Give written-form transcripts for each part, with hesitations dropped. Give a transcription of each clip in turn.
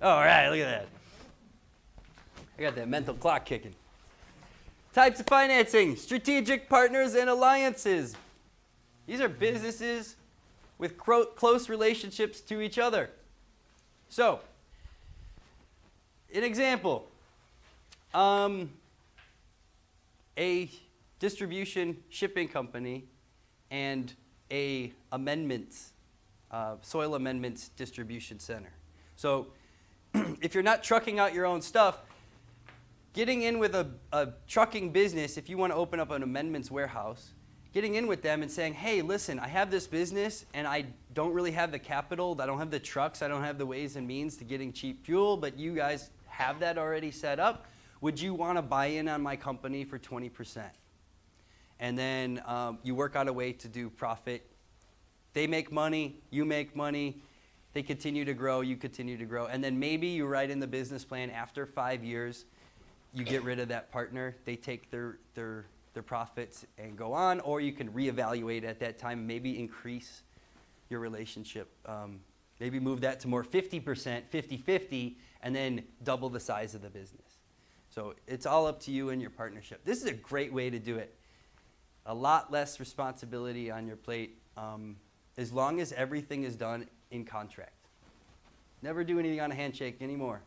All right, look at that. I got that mental clock kicking. Types of financing, strategic partners and alliances. These are businesses with close relationships to each other. So, an example, a distribution shipping company and a soil amendments distribution center. So, if you're not trucking out your own stuff, getting in with a trucking business, if you want to open up an amendments warehouse, getting in with them and saying, hey, listen, I have this business and I don't really have the capital, I don't have the trucks, I don't have the ways and means to getting cheap fuel, but you guys have that already set up. Would you want to buy in on my company for 20%? And then you work out a way to do profit. They make money, you make money, they continue to grow, you continue to grow. And then maybe you write in the business plan after 5 years, you get rid of that partner, they take their profits and go on, or you can reevaluate at that time, maybe increase your relationship. Maybe move that to more 50%, 50-50, and then double the size of the business. So it's all up to you and your partnership. This is a great way to do it. A lot less responsibility on your plate, as long as everything is done in contract. Never do anything on a handshake anymore,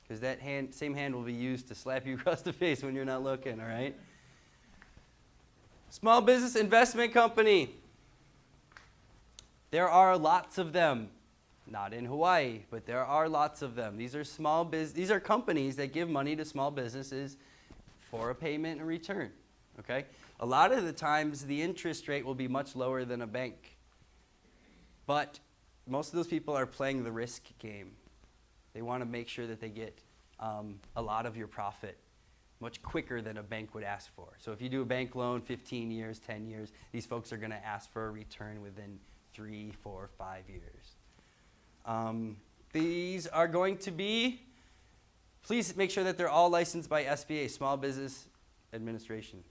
because that same hand will be used to slap you across the face when you're not looking, all right? Small business investment company. There are lots of them. Not in Hawaii, but there are lots of them. These are these are companies that give money to small businesses for a payment and return. Okay? A lot of the times the interest rate will be much lower than a bank. But most of those people are playing the risk game. They want to make sure that they get a lot of your profit much quicker than a bank would ask for. So if you do a bank loan, 15 years, 10 years, these folks are going to ask for a return within 3, 4, 5 years. These are going to be, please make sure that they're all licensed by SBA, Small Business Administration.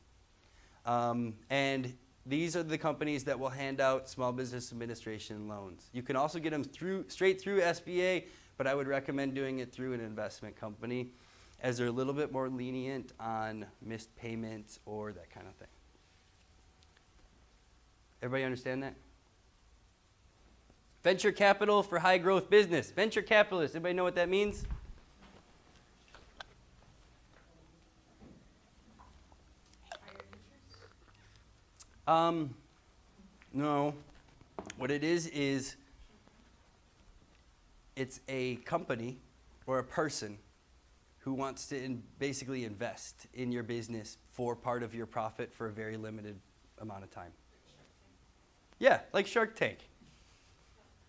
And these are the companies that will hand out Small Business Administration loans. You can also get them straight through SBA, but I would recommend doing it through an investment company, as they're a little bit more lenient on missed payments or that kind of thing. Everybody understand that? Venture capital for high growth business. Venture capitalist, anybody know what that means? No. What it is it's a company or a person who wants to basically invest in your business for part of your profit for a very limited amount of time. Yeah, like Shark Tank.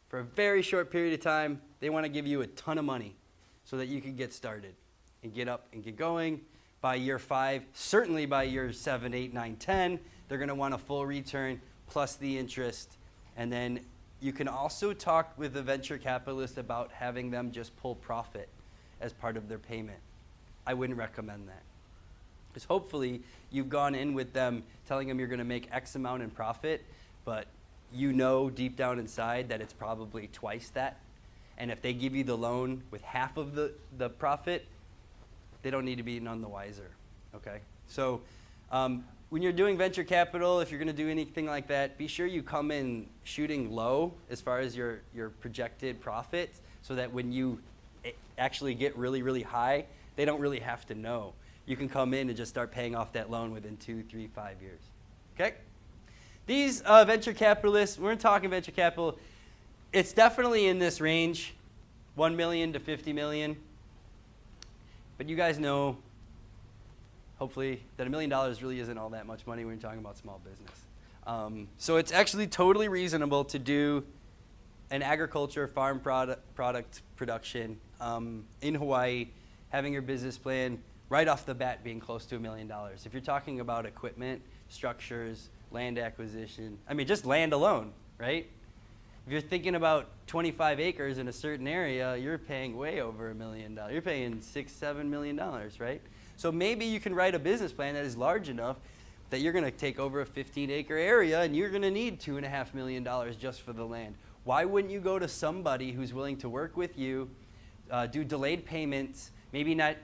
For a very short period of time, they want to give you a ton of money so that you can get started and get up and get going. By year 5, certainly by year 7, 8, 9, 10, they're going to want a full return plus the interest. And then you can also talk with the venture capitalist about having them just pull profit as part of their payment. I wouldn't recommend that. Because hopefully you've gone in with them telling them you're going to make X amount in profit, but you know deep down inside that it's probably twice that. And if they give you the loan with half of the profit, they don't need to be none the wiser. Okay? So when you're doing venture capital, if you're going to do anything like that, be sure you come in shooting low as far as your projected profit, so that when you actually get really, really high, they don't really have to know. You can come in and just start paying off that loan within 2, 3, 5 years. Okay? These venture capitalists, we're talking venture capital, it's definitely in this range, 1 million to 50 million. But you guys know, hopefully, that $1 million really isn't all that much money when you're talking about small business. So it's actually totally reasonable to do an agriculture farm product production in Hawaii, having your business plan right off the bat being close to $1 million. If you're talking about equipment, structures, land acquisition, I mean, just land alone, right? If you're thinking about 25 acres in a certain area, you're paying way over $1 million. You're paying $6-7 million, right? So maybe you can write a business plan that is large enough that you're going to take over a 15-acre area and you're going to need $2.5 million just for the land. Why wouldn't you go to somebody who's willing to work with you, do delayed payments, maybe not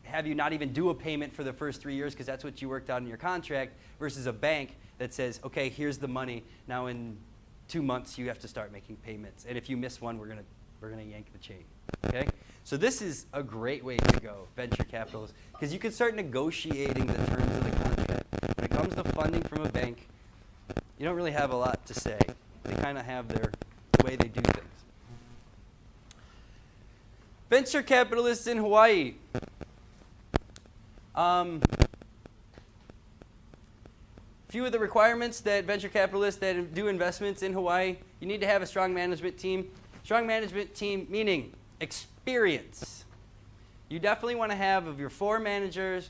have you not even do a payment for the first 3 years because that's what you worked out in your contract, versus a bank that says, okay, here's the money. Now in 2 months you have to start making payments, and if you miss one, we're gonna yank the chain. Okay, so this is a great way to go, venture capitalists, because you can start negotiating the terms of the contract. When it comes to funding from a bank, you don't really have a lot to say. They kind of have the way they do things. Venture capitalists in Hawaii. Few of the requirements that venture capitalists that do investments in Hawaii, you need to have a strong management team. Strong management team meaning experience. You definitely want to have, of your 4 managers,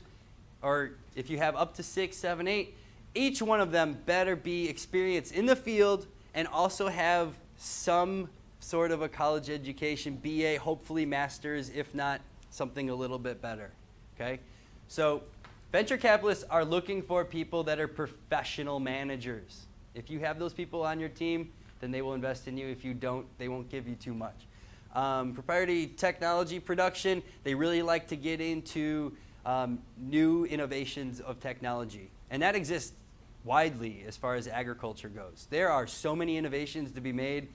or if you have up to 6, 7, 8, each one of them better be experienced in the field and also have some sort of a college education, BA, hopefully master's, if not something a little bit better. Okay? So venture capitalists are looking for people that are professional managers. If you have those people on your team, then they will invest in you. If you don't, they won't give you too much. Proprietary technology production, they really like to get into new innovations of technology. And that exists widely as far as agriculture goes. There are so many innovations to be made.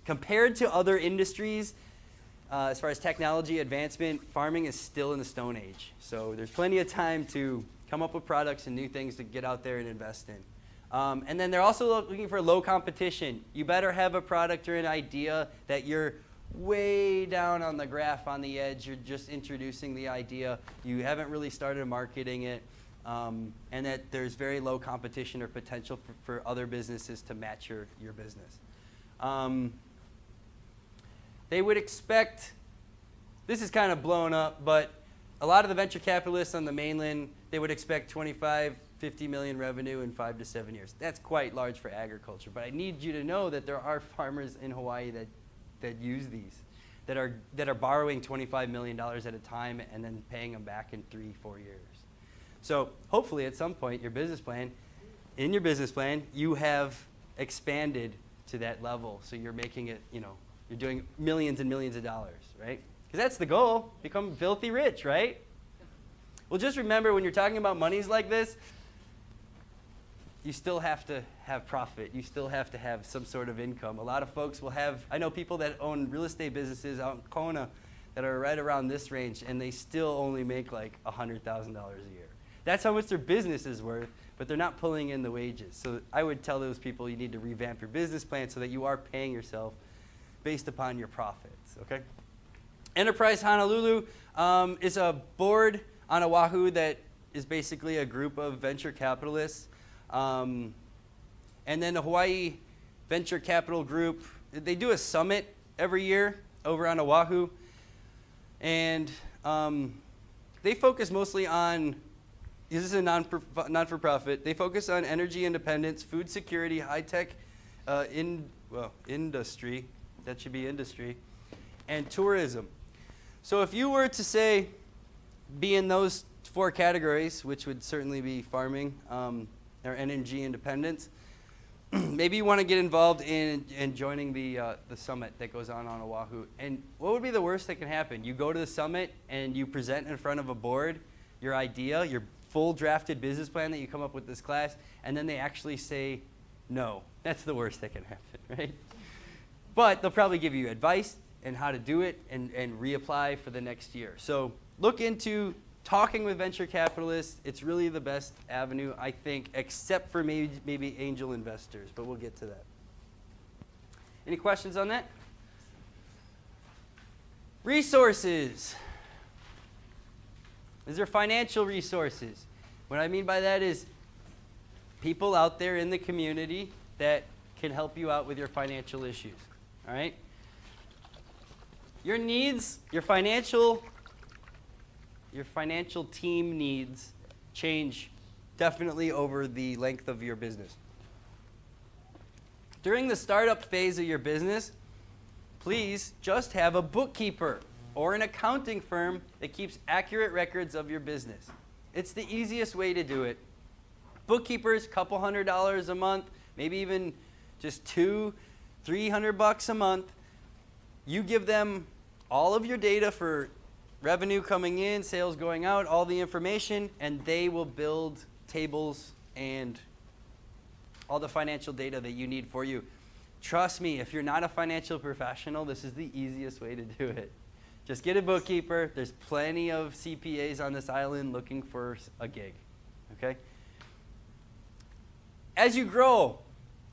Compared to other industries, as far as technology advancement, farming is still in the Stone Age. So there's plenty of time to come up with products and new things to get out there and invest in. And then they're also looking for low competition. You better have a product or an idea that you're way down on the graph on the edge. You're just introducing the idea. You haven't really started marketing it. And that there's very low competition or potential for other businesses to match your business. They would expect, this is kind of blown up, but a lot of the venture capitalists on the mainland, they would expect 25, 50 million revenue in 5 to 7 years. That's quite large for agriculture, but I need you to know that there are farmers in Hawaii that use these, that are borrowing $25 million at a time and then paying them back in 3-4 years. So hopefully at some point in your business plan, you have expanded to that level. So you're making it, you're doing millions and millions of dollars, right? Because that's the goal, become filthy rich, right? Well, just remember when you're talking about monies like this, you still have to have profit. You still have to have some sort of income. A lot of folks will have, I know people that own real estate businesses out in Kona that are right around this range, and they still only make like $100,000 a year. That's how much their business is worth, but they're not pulling in the wages. So I would tell those people you need to revamp your business plan so that you are paying yourself based upon your profits, okay? Enterprise Honolulu is a board on Oahu that is basically a group of venture capitalists. And then the Hawaii Venture Capital Group, they do a summit every year over on Oahu. And they focus mostly on, this is a non-for-profit, they focus on energy independence, food security, high-tech industry, that should be industry, and tourism. So if you were to say, be in those 4 categories, which would certainly be farming or energy independence, maybe you want to get involved in joining the summit that goes on Oahu. And what would be the worst that can happen? You go to the summit and you present in front of a board your idea, your full drafted business plan that you come up with this class, and then they actually say no. That's the worst that can happen, right? But they'll probably give you advice and how to do it and reapply for the next year. So look into talking with venture capitalists. It's really the best avenue, I think, except for maybe angel investors, but we'll get to that. Any questions on that? Resources. Is there financial resources? What I mean by that is people out there in the community that can help you out with your financial issues. All right? Your needs, your financial team needs change definitely over the length of your business. During the startup phase of your business, please just have a bookkeeper or an accounting firm that keeps accurate records of your business. It's the easiest way to do it. Bookkeepers, couple $100 a month, maybe even just $200-300 a month. You give them all of your data for revenue coming in, sales going out, all the information, and they will build tables and all the financial data that you need for you. Trust me, if you're not a financial professional, this is the easiest way to do it. Just get a bookkeeper. There's plenty of CPAs on this island looking for a gig, okay? As you grow,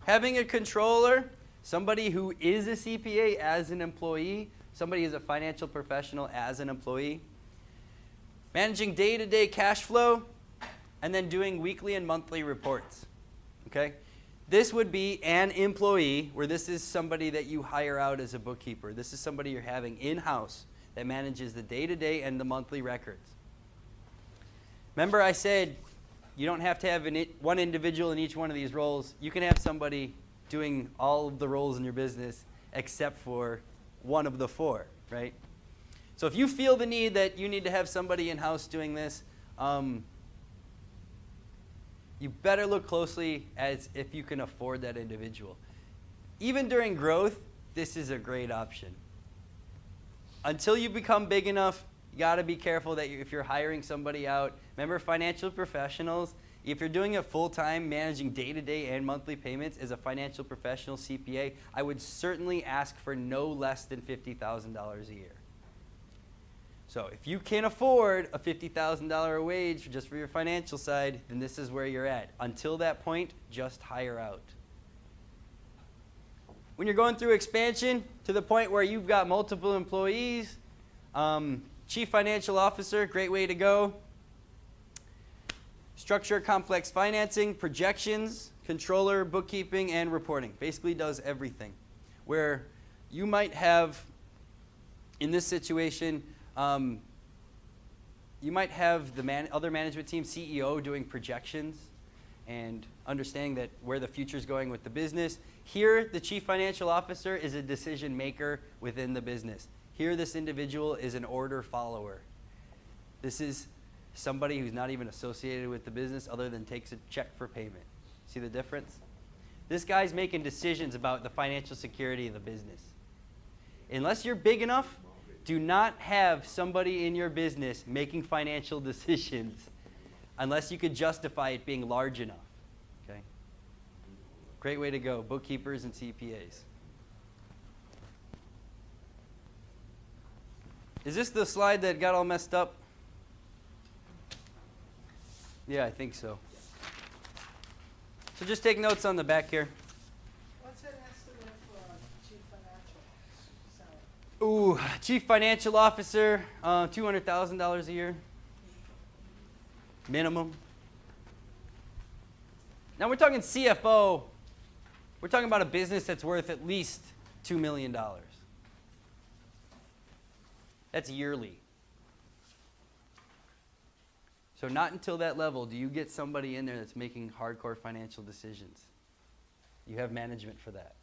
having a controller, somebody who is a CPA as an employee, somebody who's a financial professional as an employee, managing day-to-day cash flow, and then doing weekly and monthly reports, okay? This would be an employee, where this is somebody that you hire out as a bookkeeper. This is somebody you're having in-house that manages the day-to-day and the monthly records. Remember I said you don't have to have one individual in each one of these roles. You can have somebody doing all of the roles in your business except for one of the four, right? So if you feel the need that you need to have somebody in-house doing this, you better look closely as if you can afford that individual. Even during growth, this is a great option. Until you become big enough, you got to be careful that if you're hiring somebody out, remember financial professionals, if you're doing it full-time, managing day-to-day and monthly payments as a financial professional CPA, I would certainly ask for no less than $50,000 a year. So if you can't afford a $50,000 wage just for your financial side, then this is where you're at. Until that point, just hire out. When you're going through expansion to the point where you've got multiple employees, chief financial officer, great way to go. Structure complex financing, projections, controller, bookkeeping, and reporting. Basically does everything. Where you might have, in this situation, you might have the other management team, CEO, doing projections and understanding that where the future is going with the business. Here, the chief financial officer is a decision maker within the business. Here, this individual is an order follower. This is somebody who's not even associated with the business other than takes a check for payment. See the difference? This guy's making decisions about the financial security of the business. Unless you're big enough, do not have somebody in your business making financial decisions unless you could justify it being large enough. Okay? Great way to go, bookkeepers and CPAs. Is this the slide that got all messed up? Yeah, I think so. So just take notes on the back here. What's an estimate for chief financial salary? Ooh, chief financial officer, $200,000 a year. Minimum. Now we're talking CFO. We're talking about a business that's worth at least $2 million. That's yearly. So not until that level do you get somebody in there that's making hardcore financial decisions. You have management for that.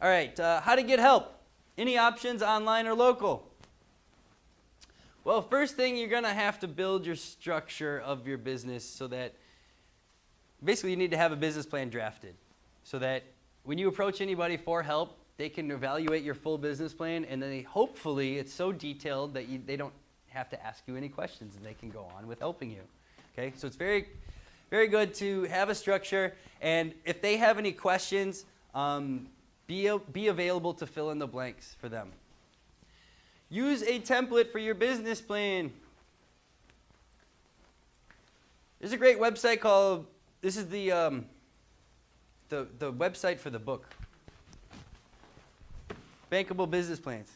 All right, how to get help? Any options, online or local? Well, first thing, you're going to have to build your structure of your business so that basically you need to have a business plan drafted so that when you approach anybody for help, they can evaluate your full business plan, and then hopefully it's so detailed that they don't have to ask you any questions and they can go on with helping you. Okay, so it's very, very good to have a structure, and if they have any questions, be available to fill in the blanks for them. Use a template for your business plan. There's a great website called, this is the website for the book. Bankable Business Plans.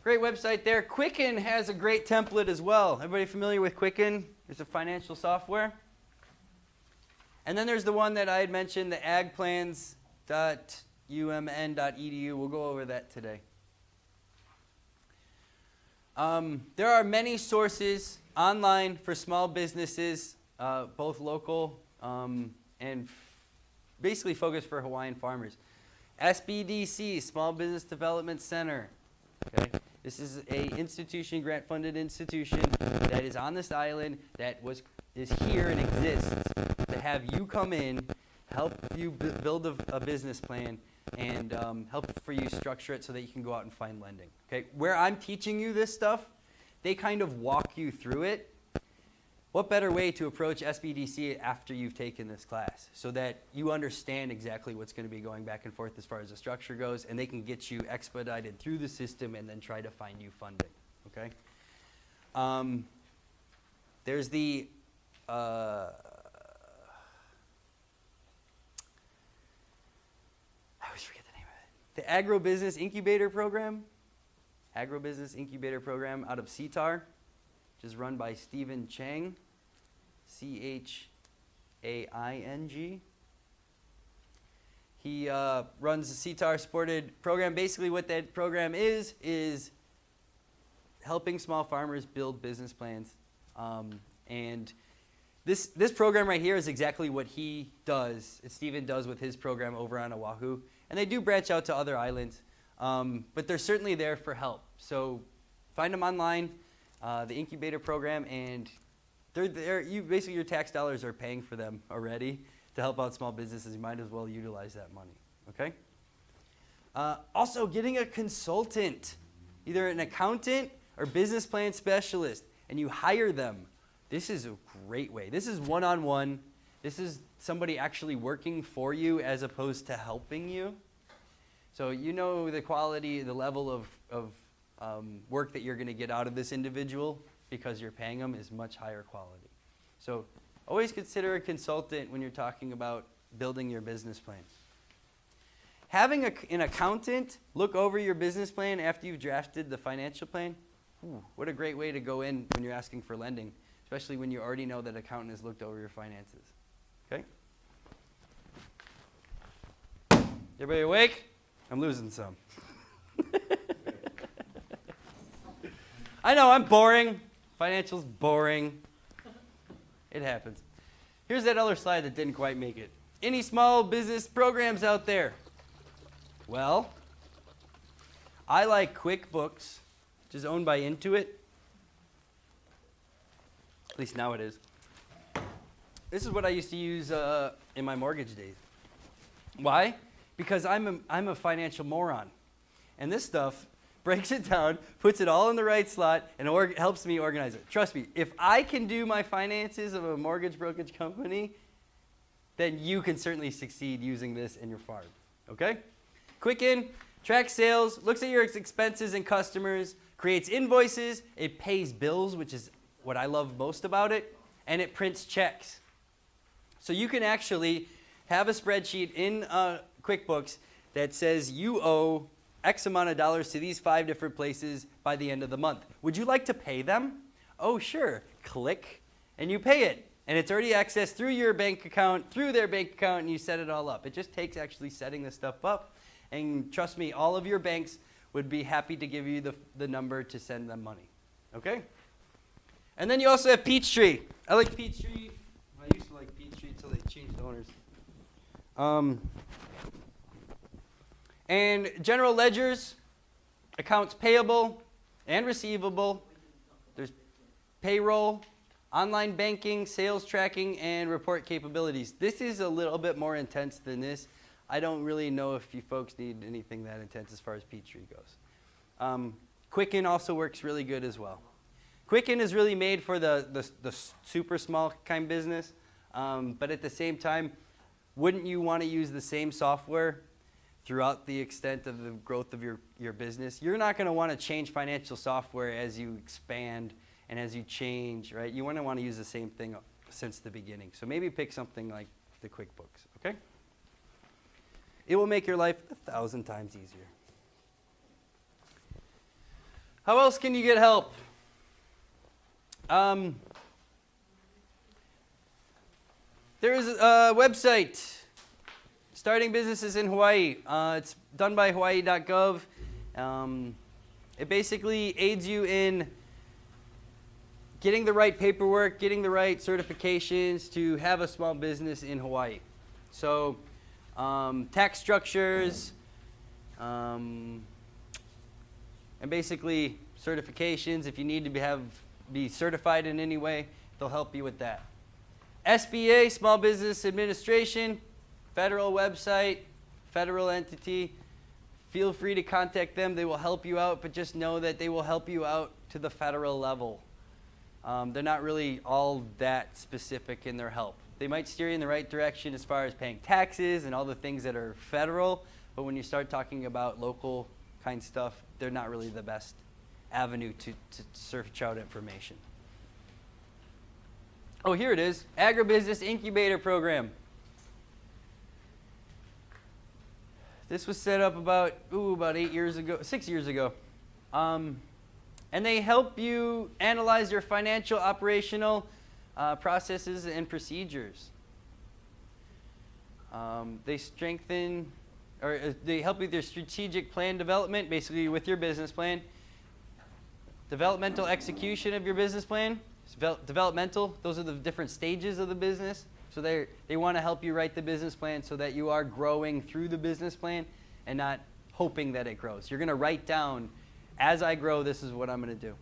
Great website there. Quicken has a great template as well. Everybody familiar with Quicken? It's a financial software. And then there's the one that I had mentioned, the agplans.umn.edu. We'll go over that today. There are many sources online for small businesses, both local and basically focused for Hawaiian farmers. SBDC, Small Business Development Center. Okay? This is a institution, grant-funded institution that is on this island that is here and exists to have you come in, help you build a business plan, and help for you structure it so that you can go out and find lending. Okay, where I'm teaching you this stuff, they kind of walk you through it. What better way to approach SBDC after you've taken this class so that you understand exactly what's going to be going back and forth as far as the structure goes, and they can get you expedited through the system and then try to find you funding. Okay. There's the I always forget the name of it. The agribusiness incubator program. Agribusiness incubator program out of CTAR, which is run by Stephen Chang, Chaing. He runs the CTAR supported program. Basically what that program is helping small farmers build business plans. And this program right here is exactly what he does, Stephen does with his program over on Oahu. And they do branch out to other islands, but they're certainly there for help. So find them online, the incubator program, and basically your tax dollars are paying for them already to help out small businesses. You might as well utilize that money, okay? Also, getting a consultant, either an accountant or business plan specialist, and you hire them. This is a great way. This is one-on-one. This is somebody actually working for you as opposed to helping you. So you know the quality, the level of work that you're going to get out of this individual because you're paying them is much higher quality. So always consider a consultant when you're talking about building your business plan. Having an accountant look over your business plan after you've drafted the financial plan, what a great way to go in when you're asking for lending, especially when you already know that accountant has looked over your finances. Okay? Everybody awake? I'm losing some. I know, I'm boring. Financial's boring. It happens. Here's that other slide that didn't quite make it. Any small business programs out there? Well, I like QuickBooks, which is owned by Intuit. At least now it is. This is what I used to use in my mortgage days. Why? Because I'm a financial moron. And this stuff breaks it down, puts it all in the right slot, and helps me organize it. Trust me, if I can do my finances of a mortgage brokerage company, then you can certainly succeed using this in your farm. Okay? Quicken, tracks sales, looks at your expenses and customers, creates invoices, it pays bills, which is what I love most about it, and it prints checks. So you can actually have a spreadsheet in QuickBooks that says you owe X amount of dollars to these 5 different places by the end of the month. Would you like to pay them? Oh, sure. Click, and you pay it. And it's already accessed through your bank account, through their bank account, and you set it all up. It just takes actually setting this stuff up. And trust me, all of your banks would be happy to give you the number to send them money. Okay? And then you also have Peachtree. I like Peachtree. I used to like Peachtree until they changed owners. And general ledgers, accounts payable and receivable. There's payroll, online banking, sales tracking, and report capabilities. This is a little bit more intense than this. I don't really know if you folks need anything that intense as far as Peachtree goes. Quicken also works really good as well. Quicken is really made for the super small kind business, but at the same time, wouldn't you want to use the same software throughout the extent of the growth of your business? You're not going to want to change financial software as you expand and as you change, right? You want to use the same thing since the beginning. So maybe pick something like the QuickBooks, okay? It will make your life 1,000 times easier. How else can you get help? There is a website, Starting Businesses in Hawaii. It's done by hawaii.gov. It basically aids you in getting the right paperwork, getting the right certifications to have a small business in Hawaii. So tax structures, and basically certifications. If you need to be certified in any way, they'll help you with that. SBA, Small Business Administration, federal website, federal entity, feel free to contact them. They will help you out, but just know that they will help you out to the federal level. They're not really all that specific in their help. They might steer you in the right direction as far as paying taxes and all the things that are federal, but when you start talking about local kind stuff, they're not really the best avenue to search out information. Oh, here it is, Agribusiness Incubator Program. This was set up about 8 years ago, 6 years ago. And they help you analyze your financial, operational processes and procedures. They strengthen, or they help with your strategic plan development, basically with your business plan. Developmental execution of your business plan. Developmental, those are the different stages of the business. So they want to help you write the business plan so that you are growing through the business plan and not hoping that it grows. You're going to write down, as I grow, this is what I'm going to do.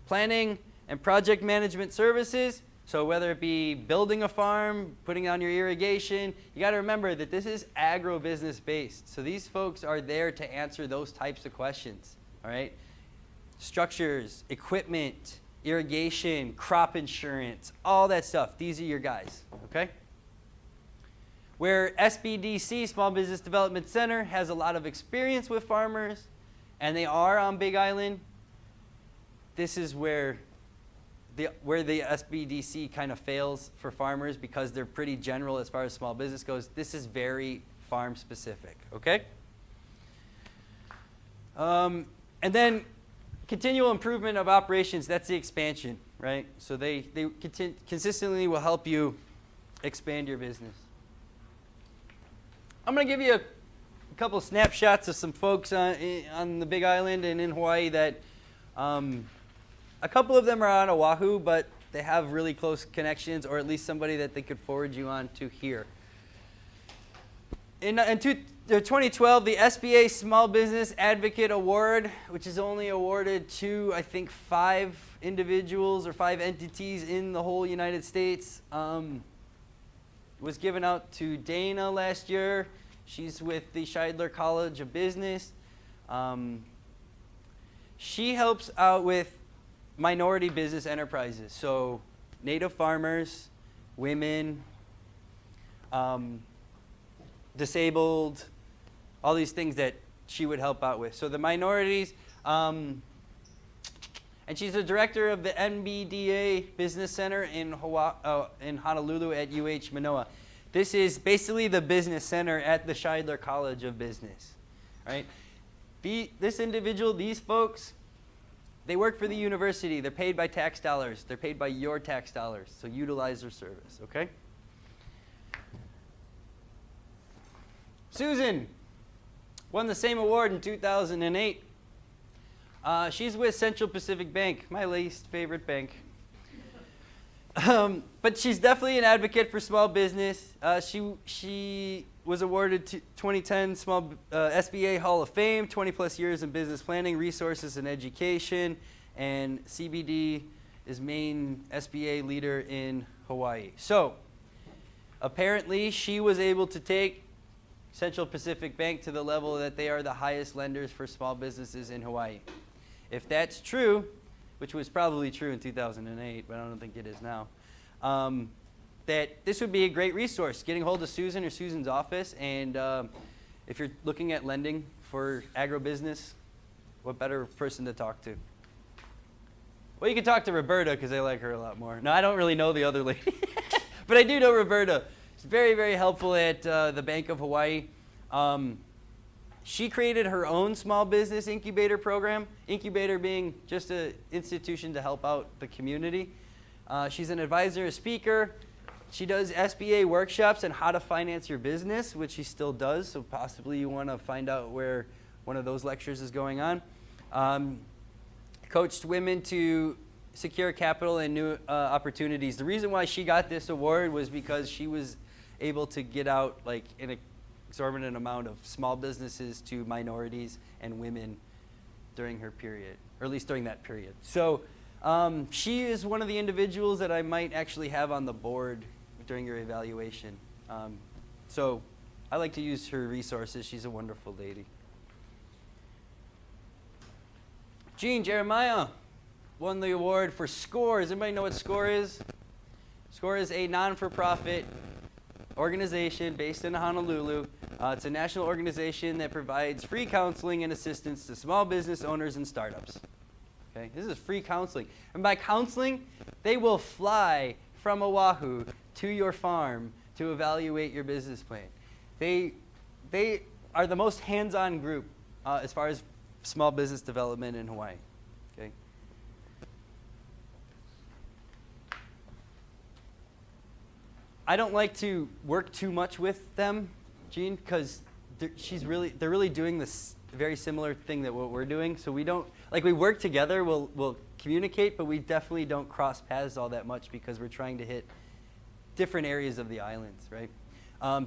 Planning and project management services. So whether it be building a farm, putting on your irrigation, you got to remember that this is agribusiness based. So these folks are there to answer those types of questions. All right? Structures, equipment, irrigation, crop insurance, all that stuff. These are your guys. Okay? Where SBDC, Small Business Development Center, has a lot of experience with farmers, and they are on Big Island, this is where the SBDC kind of fails for farmers because they're pretty general as far as small business goes. This is very farm specific, okay? And then continual improvement of operations, that's the expansion, right? So they consistently will help you expand your business. I'm going to give you a couple snapshots of some folks on the Big Island and in Hawaii that a couple of them are on Oahu, but they have really close connections, or at least somebody that they could forward you on to here. In 2012, the SBA Small Business Advocate Award, which is only awarded to, I think, 5 individuals or 5 entities in the whole United States, was given out to Dana last year. She's with the Scheidler College of Business. She helps out with minority business enterprises, so native farmers, women, disabled, all these things that she would help out with. So the minorities, and she's the director of the NBDA Business Center in Honolulu at UH Manoa. This is basically the business center at the Scheidler College of Business, right? This individual, these folks, they work for the university. They're paid by tax dollars. They're paid by your tax dollars. So utilize their service, okay? Susan won the same award in 2008. She's with Central Pacific Bank, my least favorite bank. But she's definitely an advocate for small business. She was awarded 2010 SBA Hall of Fame, 20 plus years in business planning, resources, and education, and CBD is main SBA leader in Hawaii. So apparently she was able to take Central Pacific Bank to the level that they are the highest lenders for small businesses in Hawaii. If that's true, which was probably true in 2008, but I don't think it is now, that this would be a great resource, getting hold of Susan or Susan's office. And if you're looking at lending for agribusiness, what better person to talk to? Well, you can talk to Roberta because I like her a lot more. No, I don't really know the other lady, but I do know Roberta. She's very, very helpful at the Bank of Hawaii. She created her own small business incubator program, incubator being just an institution to help out the community. She's an advisor, a speaker. She does SBA workshops on how to finance your business, which she still does, so possibly you want to find out where one of those lectures is going on. Coached women to secure capital and new opportunities. The reason why she got this award was because she was able to get out like an exorbitant amount of small businesses to minorities and women during her period, or at least during that period. So she is one of the individuals that I might actually have on the board during your evaluation. So I like to use her resources. She's a wonderful lady. Jean Jeremiah won the award for SCORE. Does anybody know what SCORE is? SCORE is a non-for-profit organization based in Honolulu. It's a national organization that provides free counseling and assistance to small business owners and startups. Okay, this is free counseling. And by counseling, they will fly from Oahu to your farm to evaluate your business plan. They are the most hands-on group as far as small business development in Hawaii. Okay. I don't like to work too much with them, Jean, because they're really doing this very similar thing that what we're doing. So we don't, like, we work together, we'll communicate, but we definitely don't cross paths all that much because we're trying to hit different areas of the islands, right?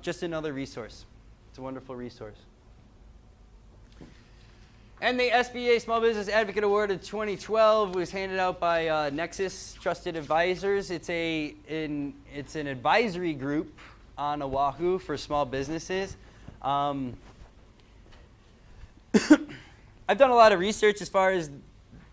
Just another resource. It's a wonderful resource. And the SBA Small Business Advocate Award of 2012 was handed out by Nexus Trusted Advisors. It's an advisory group on Oahu for small businesses. I've done a lot of research as far as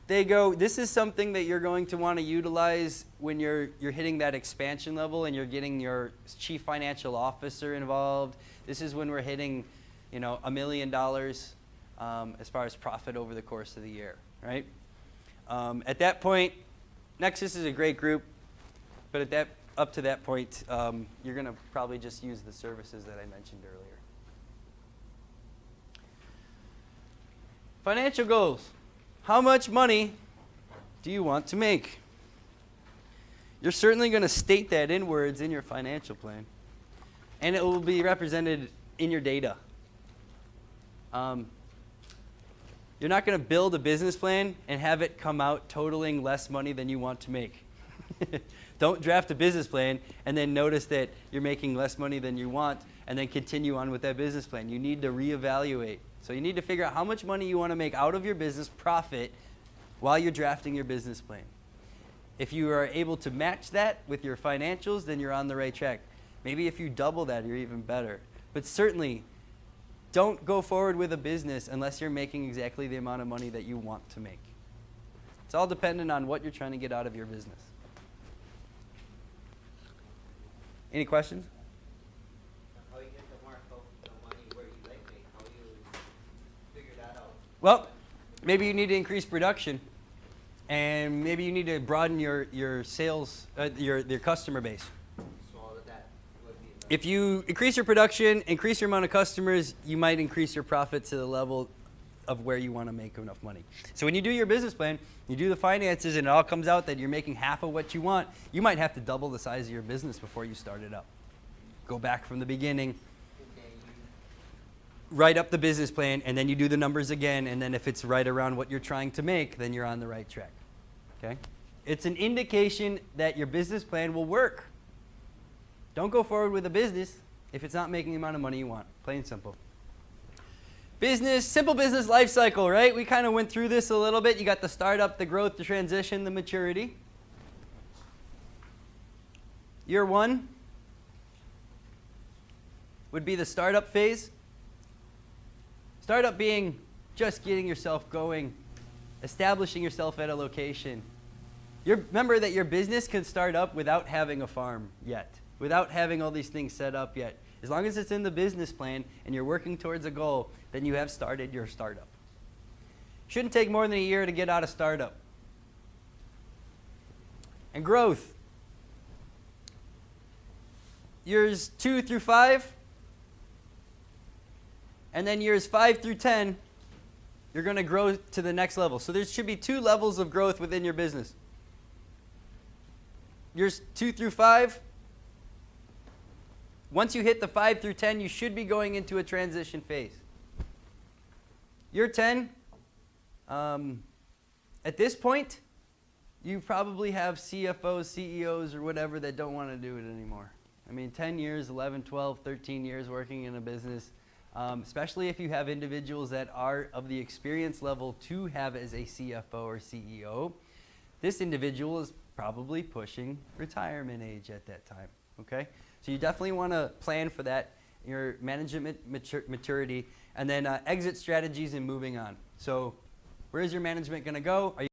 they go. This is something that you're going to want to utilize when you're hitting that expansion level and you're getting your chief financial officer involved. This is when we're hitting, $1 million. As far as profit over the course of the year, right? At that point, Nexus is a great group, but up to that point, you're going to probably just use the services that I mentioned earlier. Financial goals. How much money do you want to make? You're certainly going to state that in words in your financial plan, and it will be represented in your data. You're not going to build a business plan and have it come out totaling less money than you want to make. Don't draft a business plan and then notice that you're making less money than you want and then continue on with that business plan. You need to reevaluate. So you need to figure out how much money you want to make out of your business profit while you're drafting your business plan. If you are able to match that with your financials, then you're on the right track. Maybe if you double that, you're even better. But certainly, don't go forward with a business unless you're making exactly the amount of money that you want to make. It's all dependent on what you're trying to get out of your business. Any questions? How you get the mark of the money where you like make? How you figure that out? Well, maybe you need to increase production, and maybe you need to broaden your sales, your customer base. So all of that would be If you increase your production, increase your amount of customers, you might increase your profit to the level of where you want to make enough money. So when you do your business plan, you do the finances, and it all comes out that you're making half of what you want, you might have to double the size of your business before you start it up. Go back from the beginning, write up the business plan, and then you do the numbers again, and then if it's right around what you're trying to make, then you're on the right track. Okay? It's an indication that your business plan will work. Don't go forward with a business if it's not making the amount of money you want. Plain and simple. Business, simple business life cycle, right? We kind of went through this a little bit. You got the startup, the growth, the transition, the maturity. Year one would be the startup phase. Startup being just getting yourself going, establishing yourself at a location. Remember that your business can start up without having a farm yet, without having all these things set up yet. As long as it's in the business plan and you're working towards a goal, then you have started your startup. Shouldn't take more than a year to get out of startup. And growth. Years 2 through 5, and then years 5 through 10, you're going to grow to the next level. So there should be 2 levels of growth within your business. Years 2 through 5, once you hit the 5 through 10, you should be going into a transition phase. Year 10, at this point, you probably have CFOs, CEOs, or whatever that don't want to do it anymore. I mean, 10 years, 11, 12, 13 years working in a business, especially if you have individuals that are of the experience level to have as a CFO or CEO, this individual is probably pushing retirement age at that time, okay? So you definitely want to plan for that your management maturity, and then exit strategies and moving on. So where is your management going to go? Are you